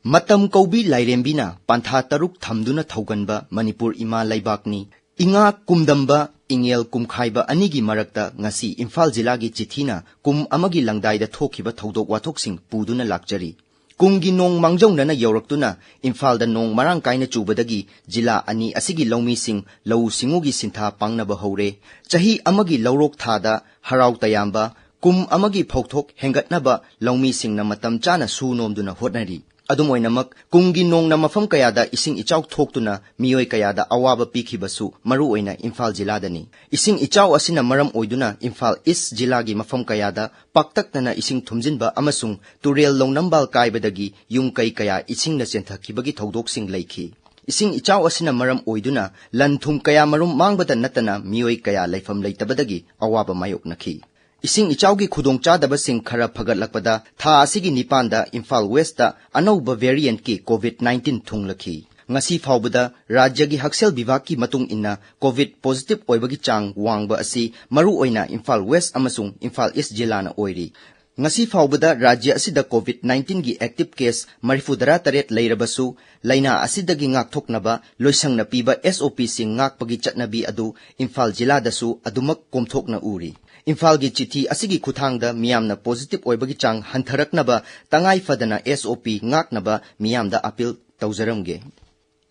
Matam Kaubi Lairembina Pantha Taruk Thamduna Thauganba Manipur Ima Laibakni Inga Kumdamba Ingel Kumkhaiba Anigi Marakta Ngasi Imphal Jilagi Chithina Kum Amagi Langdaida Thokiba Thodok Wathoksing Puduna Lakjari Kungi Nong Mangjongnana Yawraktuna Imphal da Nong Marang Kaina Chubadagi Jila Ani Asigi Lawmi Sing Lau Singugi Sintha Pangnaba Hore Chahi Amagi Lawrok Thada Harau Tayamba Kum Amagi Phokthok Hengatnaba Lawmi Sing na Matam Chana Sunomduna Hotnari Adumoinamak Kungi Nong na Mafam Kayada Ising Ichaw Thoktuna Miyoi Kayada Awaba Pikibasu Maruoina Imphal Jiladani Ising Ichaw Asina Maram Oiduna Imphal East Jilagi Mafam Kayada Paktaknana Ising Thumjinba Amasung Turel Longnambal Kaibadagi Yung Kai Kaya Ising na Senthakibagi Thodok Sing Laiki Ising Ichaw Asina Maram Oiduna Lanthum Kaya Marum Mangbada Natana Miyoi Kaya Laifam Laitabadagi Awaba Mayok Naki Ising Ichawgi Khudong Chadaba Sing Khara Phagalakpada Tha Asigi Nipanda Imphal Westa Anauba Variant ki COVID-19 Thunglaki Ngasi Faubada Rajyagi Haksel Bivaki Matung Inna COVID positive Oibagi Chang Wangba Asi Maru Oina Imphal West Amasung Imphal East Jilana Oiri Ngasi Faubada Rajya Asida COVID-19 gi active case Marifudara Taret Leirabasu Laina Asidagi Ngakthoknaba Loisangna Piba SOP Sing Ngakpagi Chatnabi Adu Imphal Jiladasu Adumak Komthokna Uri Imphal gi chithi asigi kuthangda miyamna positive oibagi chang hantharaknaba tangai fadana SOP ngaknaba miyamda appeal tawjaramge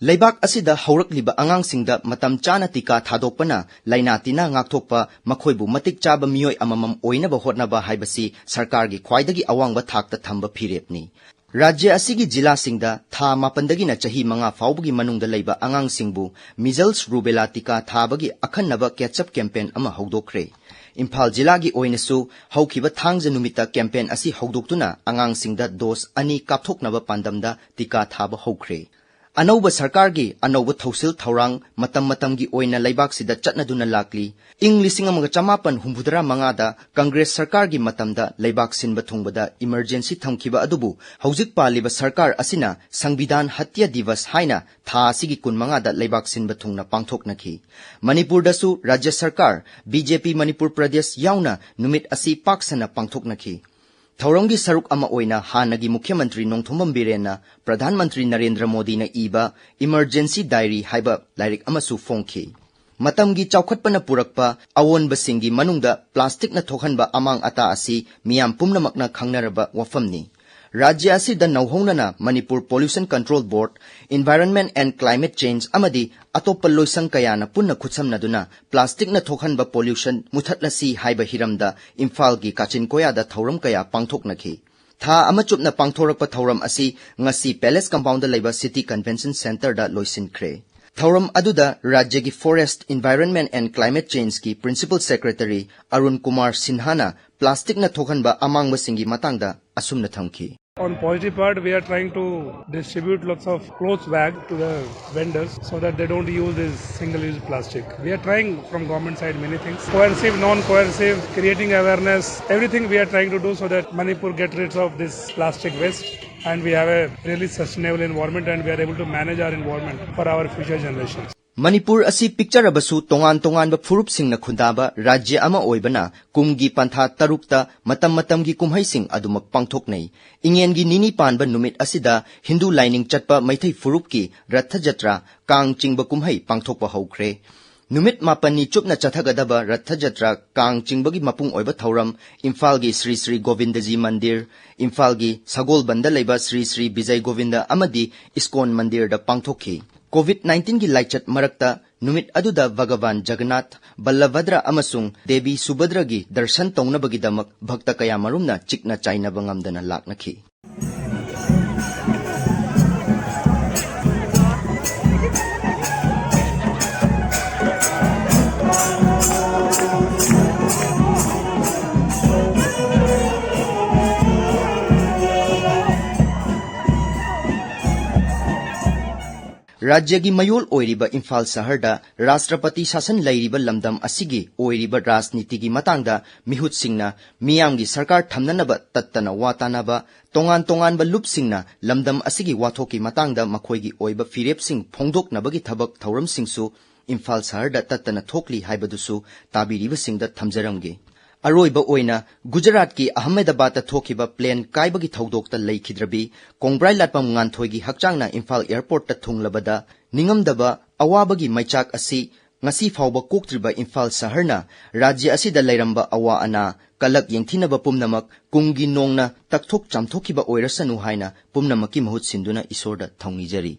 Laibak asida haurakliba angangsingda matam chana tika thadokpana lainatina ngakthokpa makhoibu matik chaba miyoi amamam oinaba hotnaba haibasi sarkargi khwaidagi awangba thakta thamba phirepni Rajya asigi jila singda tha mapandagi na chahi manga faubagi manungda leiba angangsingbu measles rubella tika thabagi akhannaba catch-up campaign ama haudokre Imphal Jilagi Oinasu Haukiba Thangja Numita campaign asi Haudoktuna Angang Singda Dos Ani Kapthoknaba Pandamda Tika Thaba Hokre Anauba Sarkargi Anauba Thosil Thaurang Matamgi Oina Laibak Sida Chatnaduna Lakli Ing Lisingamaga Chamapan Humbudara Mangada Congress Sarkargi Matamda Laibak Sinba Thungbada Emergency Thamkiba Adubu Haujik Paliba Sarkar Asina Sangbidan Hatya Divas Haina Tha Sigi Kun Mangada Laibak Sinba Thungna Pangthoknaki Manipur dasu Rajya Sarkar BJP Manipur Pradesh Yauna Numit Asi Paksana Pangthoknaki Thaurangi Saruk Ama Oina Hanagi Mukhyamantri Nongthombam Birena Pradhan Mantri Narendra Modi na iba Emergency Diary haiba Lairik Amasu Fongki Matamgi Chaukhatpana Purakpa Awon Basingi Manungda Plastic na Thokhanba Amang Ata Asi Miyam Pumnamakna Khangnaraba Wafamni Rajya asida nauhongnana Manipur Pollution Control Board, Environment and Climate Change amadi atoppa loisang kayana punna khutsamnaduna plastic na thokhanba pollution muthatlasi haiba hiramda Imphal gi Kachinkoya da thauram kaya pangthoknaki. Tha amachupna pangthorakpa thauram asi ngasi Palace Compound da laiba City Convention Center da loisinkre. Thauram aduda Rajya gi Forest, Environment and Climate Change ki Principal Secretary Arun Kumar Sinhana plastic na thokhanba amangba singi matangda asumna thamki. On positive part, we are trying to distribute lots of clothes bag to the vendors so that they don't use this single-use plastic. We are trying from government side many things. Coercive, non-coercive, creating awareness, everything we are trying to do so that Manipur get rid of this plastic waste and we have a really sustainable environment and we are able to manage our environment for our future generations. Manipur asi picture abasu tongan ba furup sing na khundaba rajya ama oibana kumgi pantha tarukta matam gi kumhai sing adumak pangthoknei ingen gi nini panba numit asida Hindu lining chatpa maithai furup ki ratha jatra kang chingba kumhai pangthokpa hokre numit mapani chupna chathagadaba ratha jatra kang chingbagi mapung oiba thauram Imphal gi Sri Sri Govindaji Mandir Imphal gi Sagolbanda leiba Sri Sri Bijay Govinda amadi Iskon Mandir da pangthokki COVID-19 gi laichat marakta numit aduda Bhagavan Jagannath Ballabhadra amasung Devi Subhadra gi darshan taunabagi damak bhakta kaya marumna chikna chaina bangamdana laknaki Rajya gi mayol oiriba Imphal Saharda Rashtrapati Sasan lairiba lamdam asigi oiriba rajniti gi matangda mihut singna miyamgi sarkar thamnanaba tattana watanaba tongan ba lup singna lamdam asigi wathoki matangda makhoigi oiba firep sing phongdoknabagi thabak thauram singsu Imphal Saharda tattana thokli haibadusu tabiriba singda thamjaramge अरोइबा ओइना गुजरात की अहमदाबाद थोखिबा plane काइबगी थौदोकता लेखिद्रबी कोंग्राई लाटपम nganthoi हक्चांगना Imphal airport थुंगलबदा निंगमदबा अवाबगी मैचाक असि ngasi fawba koktriba Imphal saharna rajya asida lairamba awa ana kalak yengthinaba pumnamak kungi nongna takthok chamthokiba oirasanu haina pumnamaki mahut sinduna isorda thaungnijari